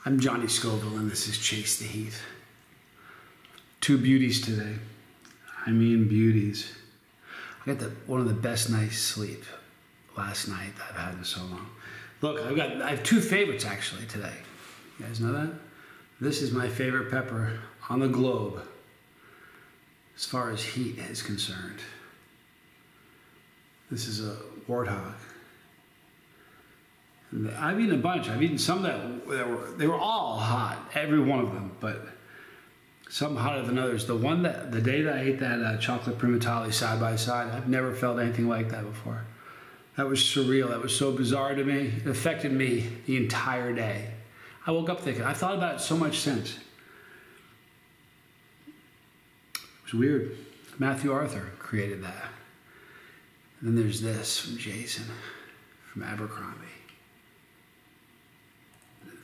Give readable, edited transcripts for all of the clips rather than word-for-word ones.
I'm Johnny Scoville, and this is Chase the Heat. Two beauties today. I mean beauties. I got one of the best night's sleep last night that I've had in so long. Look, I have two favorites actually today. You guys know that? This is my favorite pepper on the globe as far as heat is concerned. This is a Warthog. I've eaten a bunch. I've eaten some that were all hot, every one of them, but some hotter than others. The day that I ate that chocolate primatale side by side, I've never felt anything like that before. That was surreal. That was so bizarre to me. It affected me the entire day. I woke up thinking, I've thought about it so much since. It was weird. Matthew Arthur created that. And then there's this from Jason, from Abercrombie.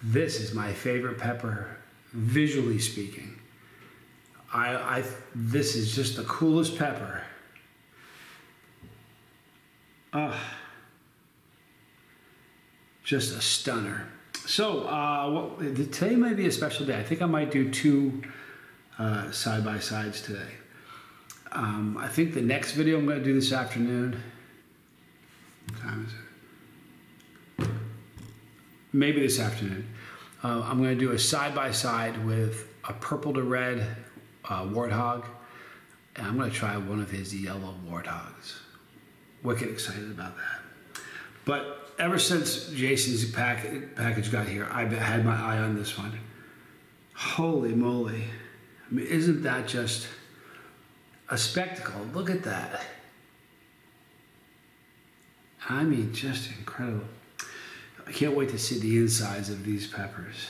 This is my favorite pepper, visually speaking. This is just the coolest pepper. Just a stunner. So today might be a special day. I think I might do two side-by-sides today. I think the next video I'm going to do this afternoon. What time is it? Maybe this afternoon. I'm going to do a side-by-side with a purple to red Warthog. And I'm going to try one of his yellow Warthogs. Wicked excited about that. But ever since Jason's package got here, I've had my eye on this one. Holy moly. I mean, isn't that just a spectacle? Look at that. I mean, just incredible. I can't wait to see the insides of these peppers.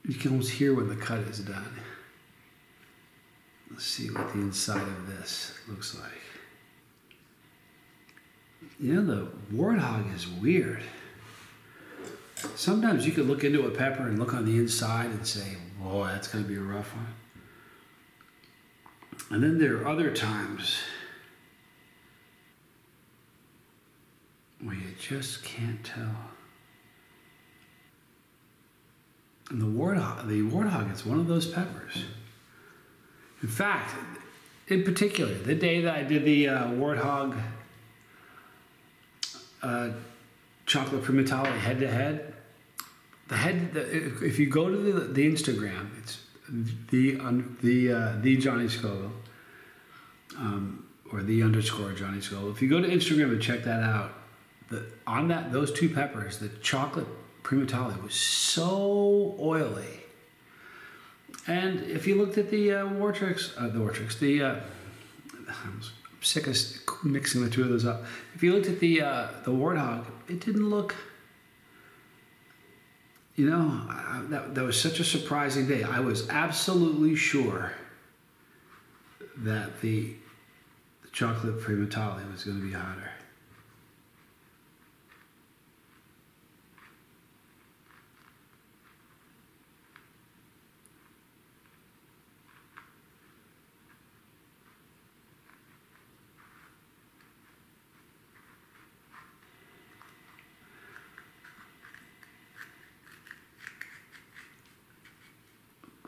You can almost hear when the cut is done. Let's see what the inside of this looks like. You know, the Warthog is weird. Sometimes you could look into a pepper and look on the inside and say, boy, that's going to be a rough one. And then there are other times where you just can't tell. And the Warthog is one of those peppers. In fact, in particular, the day that I did the Warthog chocolate primatale head-to-head, if you go to the Instagram, it's the Johnny Scoville, or the _ Johnny Scoville. If you go to Instagram and check that out, those two peppers, the chocolate primatale was so oily. And if you looked at the I'm sick of mixing the two of those up. If you looked at the Warthog, it didn't look. You know, that was such a surprising day. I was absolutely sure that the chocolate primatale was going to be hotter.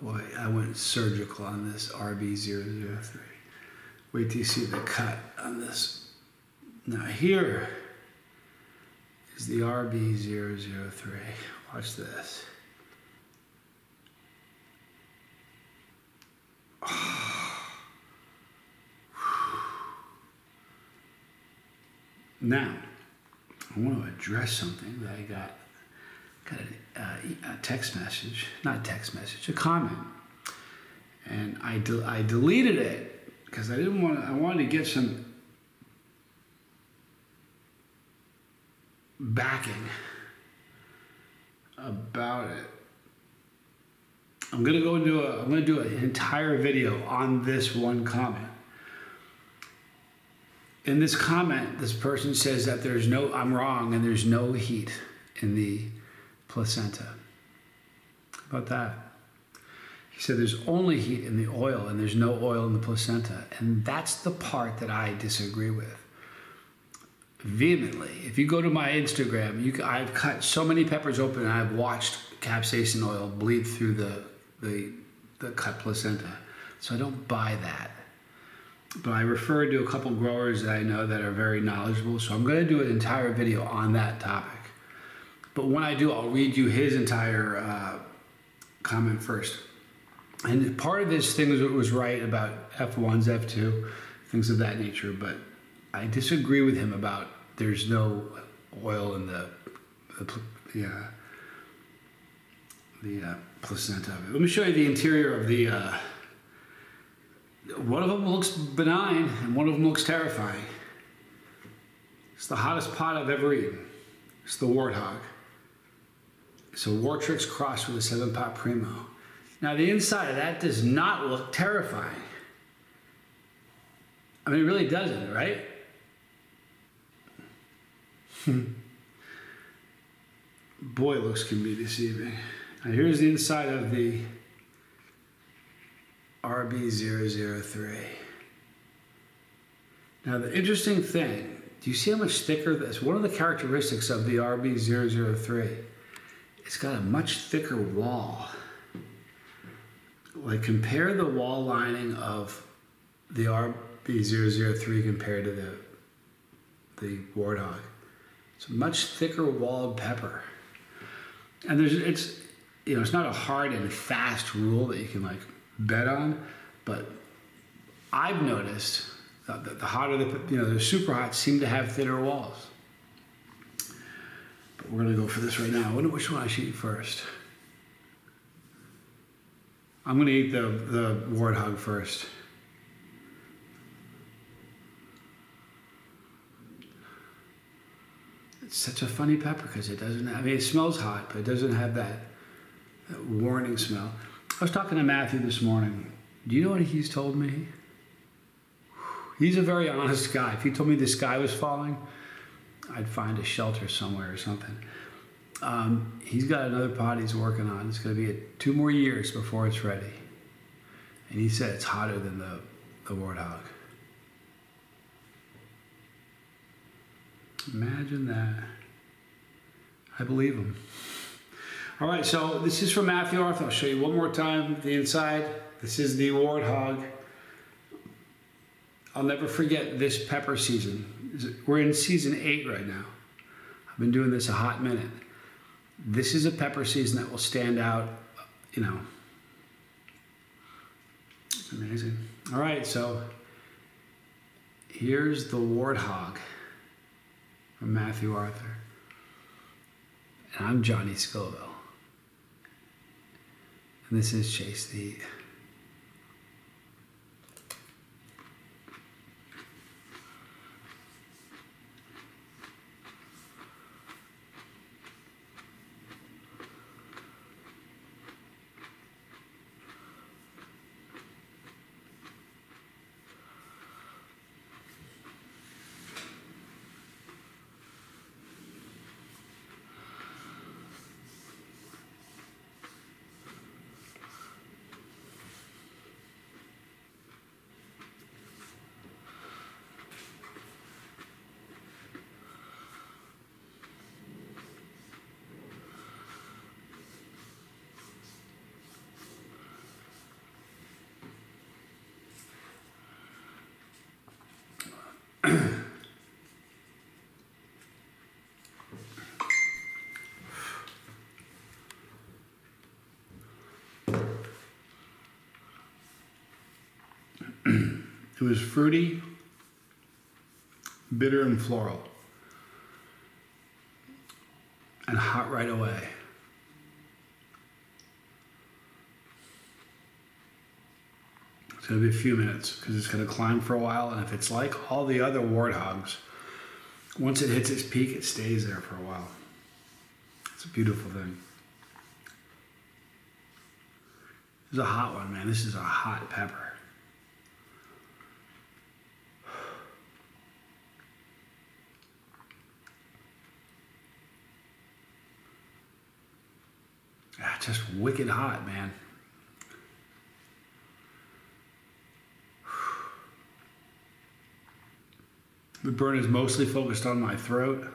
Boy, I went surgical on this RB003. Wait till you see the cut on this. Now here is the RB003. Watch this. Now, I want to address something that I got a text message, not text message, a comment, and I deleted it because I didn't want to. I wanted to get some backing about it. I'm gonna do an entire video on this one comment. In this comment, this person says that I'm wrong and there's no heat in the placenta. How about that? He said there's only heat in the oil and there's no oil in the placenta. And that's the part that I disagree with vehemently. If you go to my Instagram, I've cut so many peppers open and I've watched capsaicin oil bleed through the cut placenta. So I don't buy that. But I referred to a couple growers that I know that are very knowledgeable. So I'm going to do an entire video on that topic. But when I do, I'll read you his entire comment first. And part of this thing was right about F1s, F2, things of that nature. But I disagree with him about there's no oil in the placenta. Let me show you the interior of the. One of them looks benign and one of them looks terrifying. It's the hottest pot I've ever eaten. It's the Warthog. It's a Wartrix crossed with a 7-pot Primo. Now the inside of that does not look terrifying. I mean, it really doesn't, right? Boy, looks can be deceiving. Now here's the inside of the RB003. Now the interesting thing, do you see how much thicker this? One of the characteristics of the RB003, it's got a much thicker wall. Like compare the wall lining of the RB003 compared to the Warthog. It's a much thicker walled pepper. And it's not a hard and fast rule that you can like bet on, but I've noticed that the hotter the super hot seem to have thinner walls. But we're gonna go for this right now. I wonder which one I should eat first. I'm gonna eat the Warthog first. It's such a funny pepper because it doesn't, I mean, it smells hot, but it doesn't have that warning smell. I was talking to Matthew this morning. Do you know what he's told me? He's a very honest guy. If he told me the sky was falling, I'd find a shelter somewhere or something. He's got another pot he's working on. It's going to be 2 more years before it's ready. And he said it's hotter than the Warthog. Imagine that. I believe him. All right, so this is from Matthew Arthur. I'll show you one more time the inside. This is the Warthog. I'll never forget this pepper season. We're in season 8 right now. I've been doing this a hot minute. This is a pepper season that will stand out, It's amazing. All right, so here's the Warthog from Matthew Arthur. And I'm Johnny Scoville. And this is Chase the Heat. It was fruity, bitter, and floral, and hot right away. It's going to be a few minutes because it's going to climb for a while, and if it's like all the other Warthogs, once it hits its peak, it stays there for a while. It's a beautiful thing. This is a hot one, man. This is a hot pepper. Just wicked hot, man. The burn is mostly focused on my throat.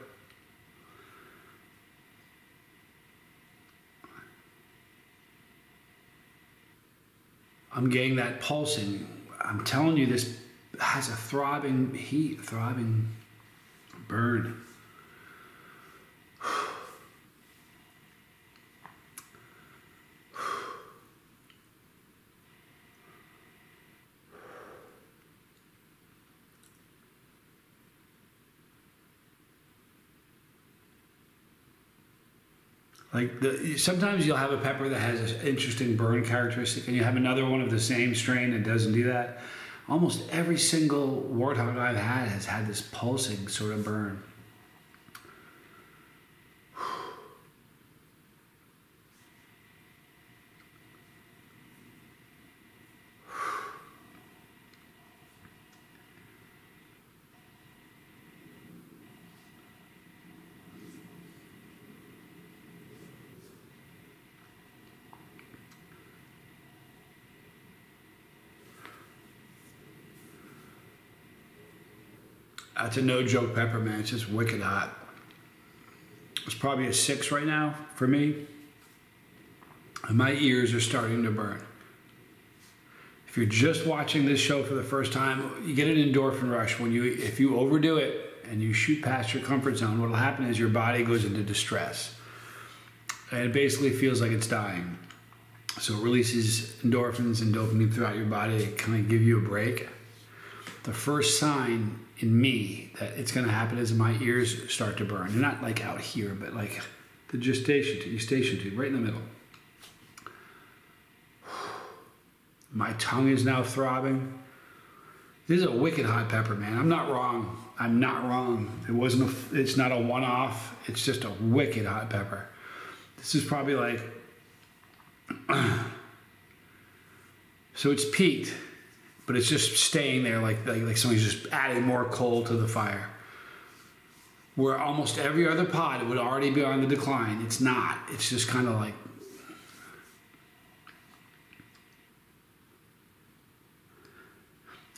I'm getting that pulsing. I'm telling you, this has a throbbing heat, throbbing burn. Like sometimes you'll have a pepper that has an interesting burn characteristic, and you have another one of the same strain that doesn't do that. Almost every single Warthog I've had has had this pulsing sort of burn. That's a no-joke pepper, man. It's just wicked hot. It's probably a 6 right now for me. And my ears are starting to burn. If you're just watching this show for the first time, you get an endorphin rush if you overdo it and you shoot past your comfort zone. What will happen is your body goes into distress. And it basically feels like it's dying. So it releases endorphins and dopamine throughout your body to kind of give you a break. The first sign in me that it's going to happen is my ears start to burn. They're not like out here, but like the gestation tube, right in the middle. My tongue is now throbbing. This is a wicked hot pepper, man. I'm not wrong. I'm not wrong. It's not a one-off. It's just a wicked hot pepper. This is probably like, so it's peaked, but it's just staying there like somebody's just adding more coal to the fire. Where almost every other pod, it would already be on the decline. It's not. It's just kind of like,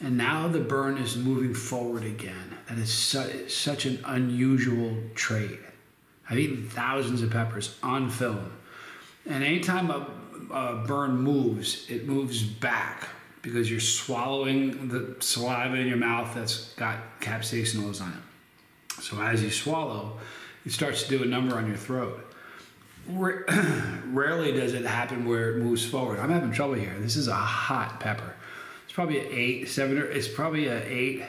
and now the burn is moving forward again. That is such an unusual trait. I've eaten thousands of peppers on film. And anytime a burn moves, it moves back because you're swallowing the saliva in your mouth that's got capsaicin oils on it. So as you swallow, it starts to do a number on your throat. Rarely does it happen where it moves forward. I'm having trouble here. This is a hot pepper. It's probably an 8, 7, or it's probably an 8,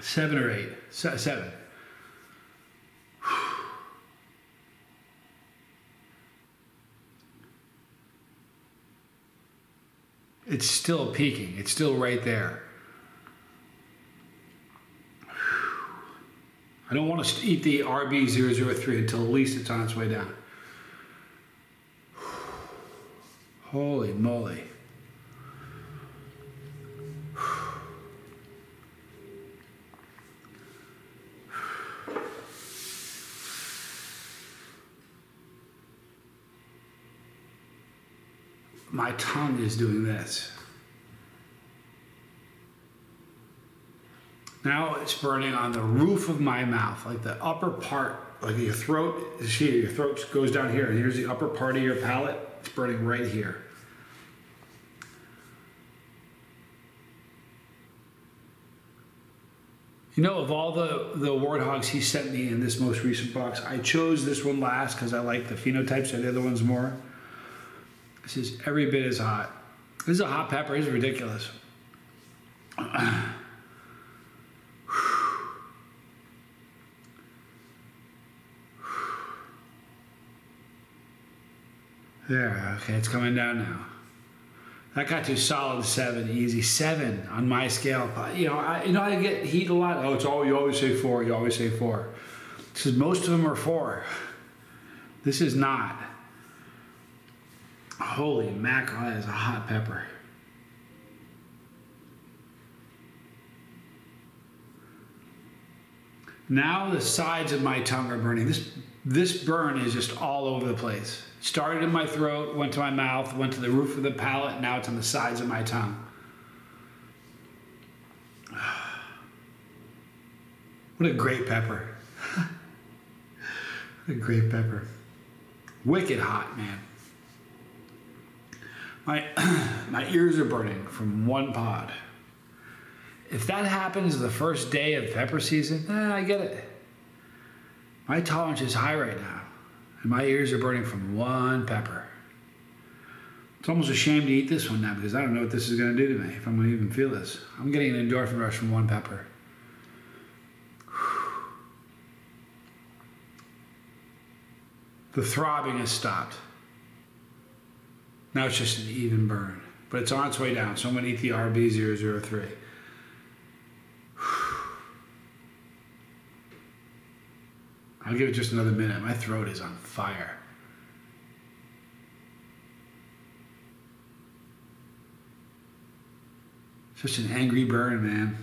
7 or 8, 7. It's still peaking. It's still right there. I don't want to eat the RB003 until at least it's on its way down. Holy moly. My tongue is doing this. Now it's burning on the roof of my mouth, like the upper part, like your throat. See, your throat goes down here, and here's the upper part of your palate. It's burning right here. You know, of all the Warthogs he sent me in this most recent box, I chose this one last because I like the phenotypes of the other ones more. This is every bit as hot. This is a hot pepper. It's ridiculous. There, okay, it's coming down now. That got to solid 7, easy 7 on my scale. You know, I get heat a lot. Oh, you always say 4. You always say 4. Because most of them are 4. This is not. Holy mackerel, that is a hot pepper. Now the sides of my tongue are burning. This burn is just all over the place. Started in my throat, went to my mouth, went to the roof of the palate, now it's on the sides of my tongue. What a great pepper. What a great pepper. Wicked hot, man. My ears are burning from one pod. If that happens the first day of pepper season, I get it. My tolerance is high right now, and my ears are burning from one pepper. It's almost a shame to eat this one now because I don't know what this is going to do to me, if I'm going to even feel this. I'm getting an endorphin rush from one pepper. The throbbing has stopped. Now it's just an even burn, but it's on its way down, so I'm going to eat the RB003. I'll give it just another minute. My throat is on fire. Just an angry burn, man.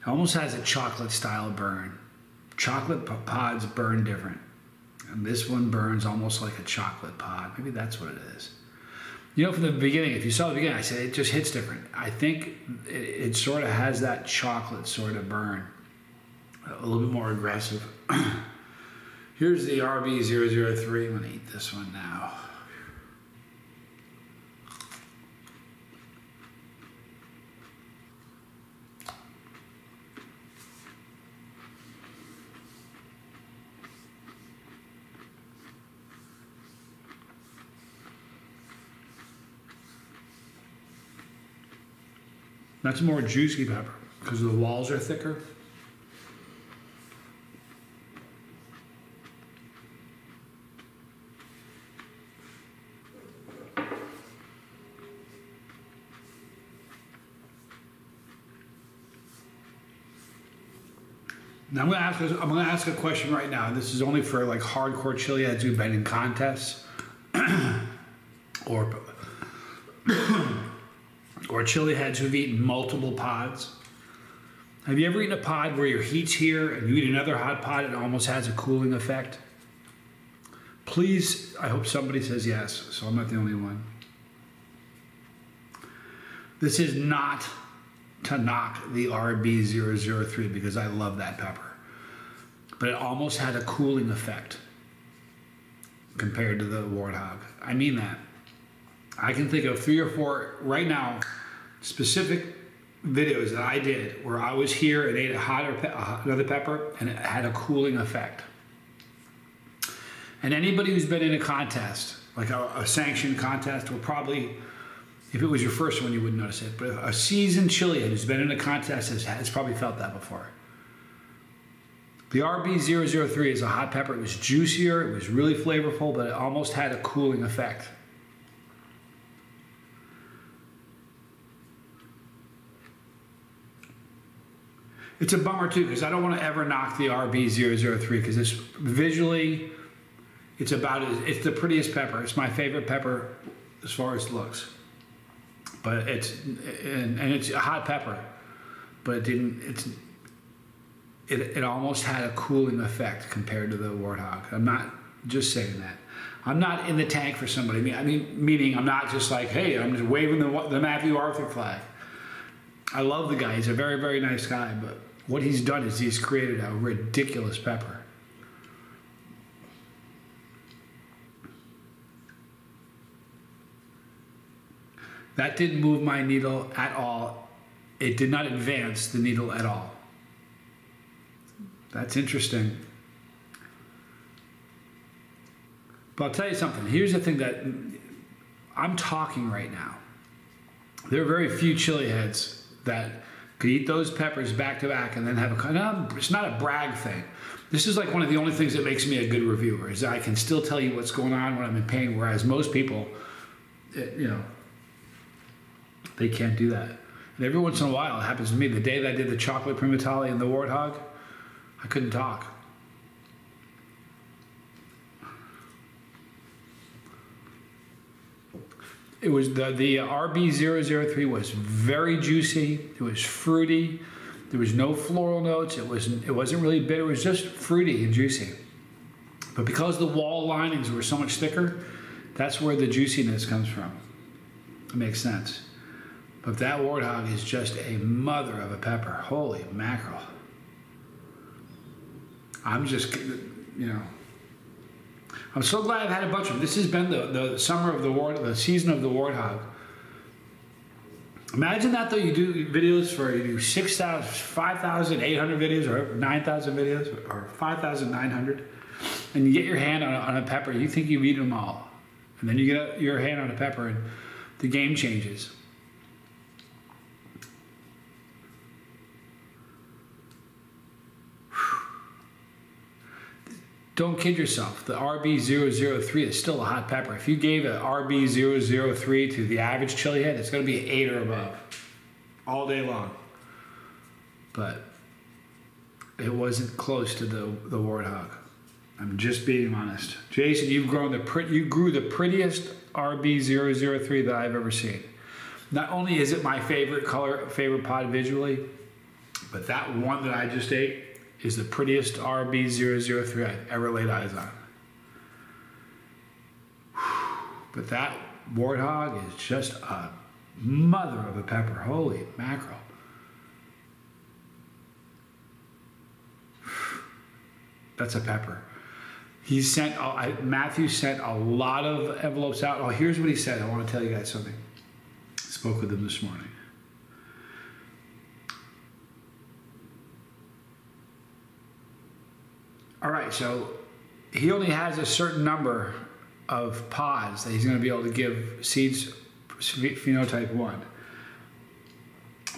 It almost has a chocolate style burn. Chocolate pods burn different. And this one burns almost like a chocolate pod. Maybe that's what it is. You know, from the beginning, if you saw the beginning, I said it just hits different. I think it sort of has that chocolate sort of burn. A little bit more aggressive. Here's the RB003. I'm going to eat this one now. That's a more juicy pepper because the walls are thicker. Now I'm going to ask a question right now. This is only for like hardcore chili heads who've been in contests or chili heads who've eaten multiple pods. Have you ever eaten a pod where your heat's here and you eat another hot pod and it almost has a cooling effect? Please, I hope somebody says yes, so I'm not the only one. This is not to knock the RB003 because I love that pepper. But it almost had a cooling effect compared to the Warthog. I mean that. I can think of 3 or 4 right now specific videos that I did where I was here and ate another pepper and it had a cooling effect. And anybody who's been in a contest, like a sanctioned contest, will probably, if it was your first one, you wouldn't notice it. But a seasoned chili head who's been in a contest has probably felt that before. The RB003 is a hot pepper. It was juicier, it was really flavorful, but it almost had a cooling effect. It's a bummer too, because I don't want to ever knock the RB003 because it's visually, it's the prettiest pepper. It's my favorite pepper as far as looks. But it's a hot pepper, but it almost had a cooling effect compared to the Warthog. I'm not just saying that. I'm not in the tank for somebody. I mean, meaning I'm not just like, hey, I'm just waving the Matthew Arthur flag. I love the guy. He's a very, very nice guy, but what he's done is he's created a ridiculous pepper. That didn't move my needle at all. It did not advance the needle at all. That's interesting. But I'll tell you something. Here's the thing that I'm talking right now. There are very few chili heads that could eat those peppers back to back and then have it's not a brag thing. This is like one of the only things that makes me a good reviewer is that I can still tell you what's going on when I'm in pain, whereas most people, they can't do that. And every once in a while, it happens to me. The day that I did the chocolate primatale and the Warthog, I couldn't talk. It was the RB003 was very juicy. It was fruity. There was no floral notes. It wasn't really bitter. It was just fruity and juicy. But because the wall linings were so much thicker, that's where the juiciness comes from. It makes sense. But that Warthog is just a mother of a pepper. Holy mackerel. I'm just, you know, I'm so glad I've had a bunch of them. This has been the summer of the season of the Warthog. Imagine that though, you do videos for, you do 6,000, 5,800 videos or 9,000 videos or 5,900, and you get your hand on a pepper, you think you've eaten them all. And then you get your hand on a pepper and the game changes. Don't kid yourself. The RB003 is still a hot pepper. If you gave an RB003 to the average chili head, it's going to be an 8 or above all day long. But it wasn't close to the Warthog. I'm just being honest. Jason, you grew the prettiest RB003 that I've ever seen. Not only is it my favorite color, favorite pod visually, but that one that I just ate is the prettiest RB003 I've ever laid eyes on. But that Warthog is just a mother of a pepper. Holy mackerel. That's a pepper. Matthew sent a lot of envelopes out. Oh, here's what he said. I want to tell you guys something. I spoke with him this morning. All right, so he only has a certain number of pods that he's going to be able to give seeds phenotype 1.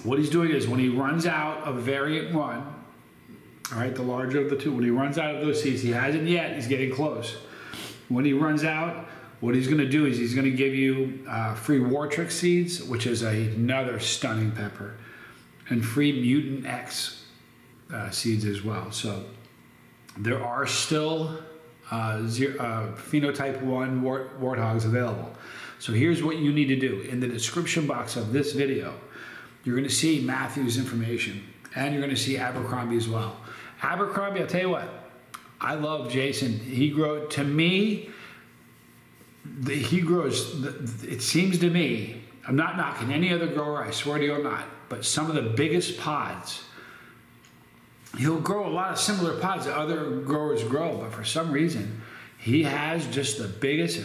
What he's doing is when he runs out of variant 1, all right, the larger of the two, when he runs out of those seeds, he hasn't yet, he's getting close. When he runs out, what he's going to do is he's going to give you free Warthog seeds, which is another stunning pepper, and free Mutant X seeds as well. So there are still phenotype 1 Warthogs available. So here's what you need to do. In the description box of this video, you're going to see Matthew's information, and you're going to see Abercrombie as well. Abercrombie, I'll tell you what, I love Jason. He grows, to me, he grows, it seems to me, I'm not knocking any other grower, I swear to you I'm not, but some of the biggest pods, he'll grow a lot of similar pods that other growers grow, but for some reason, he has just the biggest,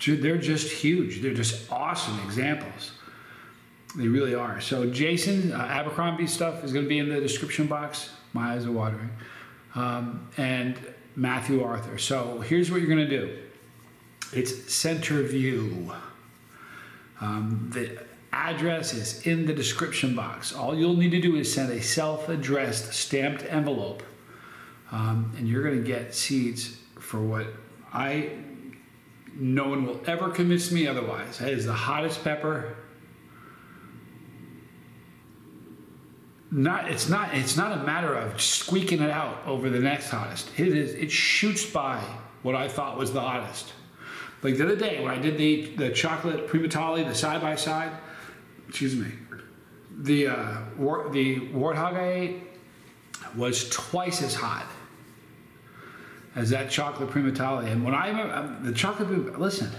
they're just huge. They're just awesome examples. They really are. So Jason, Abercrombie stuff is going to be in the description box. My eyes are watering. And Matthew Arthur. So here's what you're going to do. It's center view. The address is in the description box. All you'll need to do is send a self-addressed stamped envelope, and you're going to get seeds for what no one will ever convince me otherwise. That is the hottest pepper. It's not a matter of squeaking it out over the next hottest. It shoots by what I thought was the hottest. Like the other day when I did the chocolate primatali, the side-by-side, excuse me, the Warthog I ate was twice as hot as that chocolate primatali. And when I remember the chocolate, listen,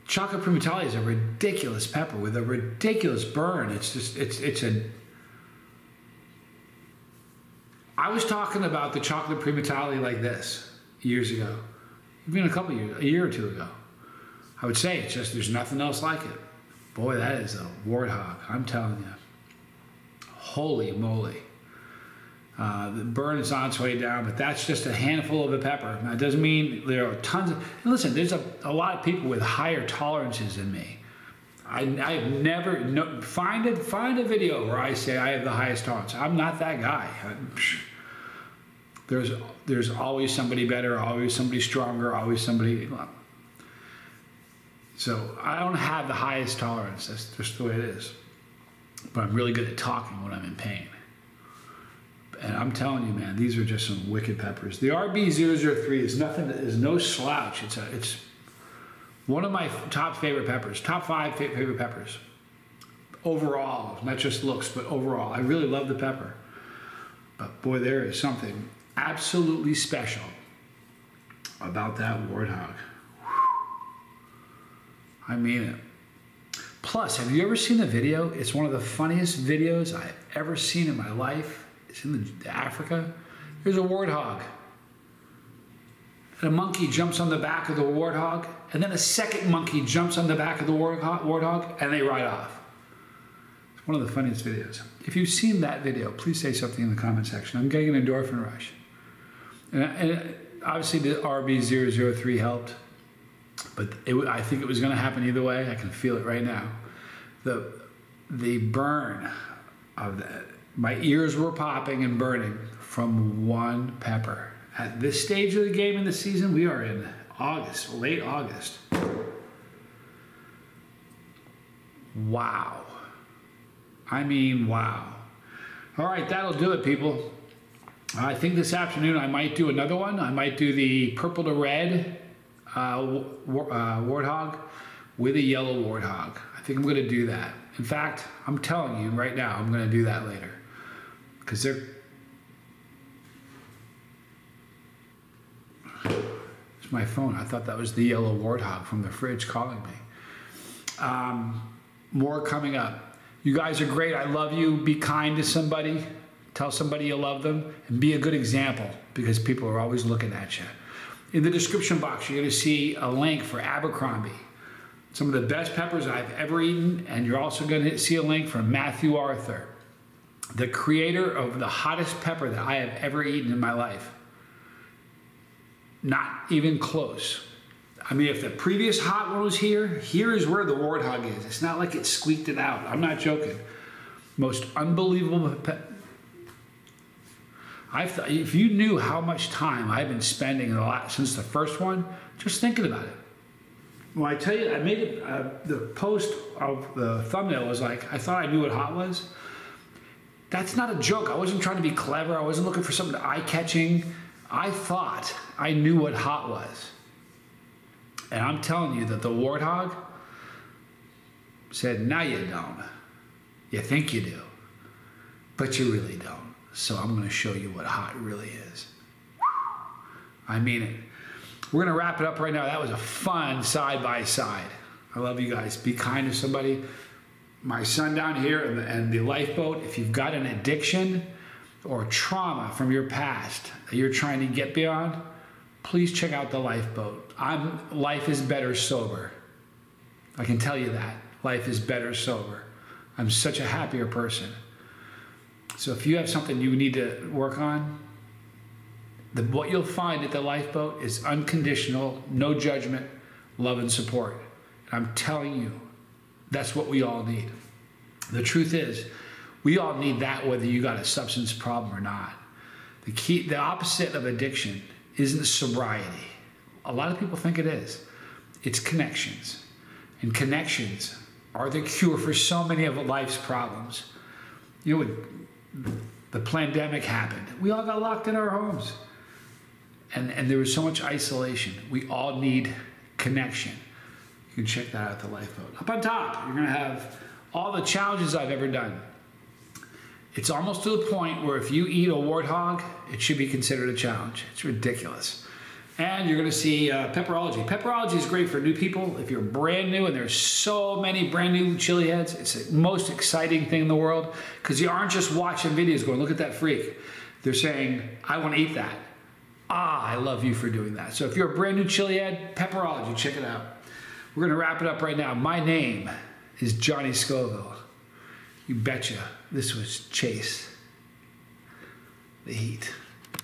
chocolate primatali is a ridiculous pepper with a ridiculous burn. It's just, I was talking about the chocolate primatali like this years ago, even a year or two ago. I would say it's just, there's nothing else like it. Boy, that is a Warthog, I'm telling you. Holy moly. The burn is on its way down, but that's just a handful of a pepper. Now, it doesn't mean there are tons of, and listen, there's a lot of people with higher tolerances than me. I've never, find a video where I say I have the highest tolerance. I'm not that guy. There's always somebody better, always somebody stronger, always somebody. So I don't have the highest tolerance. That's just the way it is. But I'm really good at talking when I'm in pain. And I'm telling you, man, these are just some wicked peppers. The RB003 is no slouch. It's one of my top favorite peppers, top 5 favorite peppers. Overall, not just looks, but overall. I really love the pepper. But boy, there is something absolutely special about that Warthog. I mean it. Plus, have you ever seen the video? It's one of the funniest videos I've ever seen in my life. It's in Africa. There's a warthog. And a monkey jumps on the back of the warthog, and then a second monkey jumps on the back of the warthog, and they ride off. It's one of the funniest videos. If you've seen that video, please say something in the comment section. I'm getting an endorphin rush. And obviously the RB003 helped, but I think it was going to happen either way. I can feel it right now. The burn of that, my ears were popping and burning from one pepper. At this stage of the game in the season, we are in August, late August. Wow. I mean, wow. All right, that'll do it, people. I think this afternoon I might do another one. I might do the purple to red warthog with a yellow warthog. I think I'm going to do that. In fact, I'm telling you right now, I'm going to do that later. Because they're... It's my phone. I thought that was the yellow warthog from the fridge calling me. More coming up. You guys are great. I love you. Be kind to somebody. Tell somebody you love them. And be a good example, because people are always looking at you. In the description box, you're going to see a link for Abercrombie. Some of the best peppers I've ever eaten. And you're also going to see a link from Matthew Arthur, the creator of the hottest pepper that I have ever eaten in my life. Not even close. I mean, if the previous hot one was here, here is where the warthog is. It's not like it squeaked it out. I'm not joking. Most unbelievable if you knew how much time I've been spending since the first one, just thinking about it. Well, I tell you, I made it, the post of the thumbnail was like, I thought I knew what hot was. That's not a joke. I wasn't trying to be clever. I wasn't looking for something eye-catching. I thought I knew what hot was. And I'm telling you that the warthog said, no, you don't. You think you do, but you really don't. So I'm going to show you what hot really is. I mean it. We're going to wrap it up right now. That was a fun side-by-side. I love you guys. Be kind to somebody. My son down here and the lifeboat, if you've got an addiction or trauma from your past that you're trying to get beyond, please check out the lifeboat. Life is better sober. I can tell you that. Life is better sober. I'm such a happier person. So if you have something you need to work on, what you'll find at the lifeboat is unconditional, no judgment, love and support. And I'm telling you, that's what we all need. The truth is, we all need that whether you got a substance problem or not. The opposite of addiction isn't sobriety. A lot of people think it is. It's connections. And connections are the cure for so many of life's problems. You know, when the pandemic happened, we all got locked in our homes. And there was so much isolation. We all need connection. You can check that out at the lifeboat. Up on top, you're going to have all the challenges I've ever done. It's almost to the point where if you eat a warthog, it should be considered a challenge. It's ridiculous. And you're going to see pepperology. Pepperology is great for new people. If you're brand new, and there's so many brand new chili heads, it's the most exciting thing in the world, because you aren't just watching videos going, look at that freak. They're saying, I want to eat that. Ah, I love you for doing that. So if you're a brand new chili head, pepperology, check it out. We're going to wrap it up right now. My name is Johnny Scoville. You betcha. This was Chase the Heat.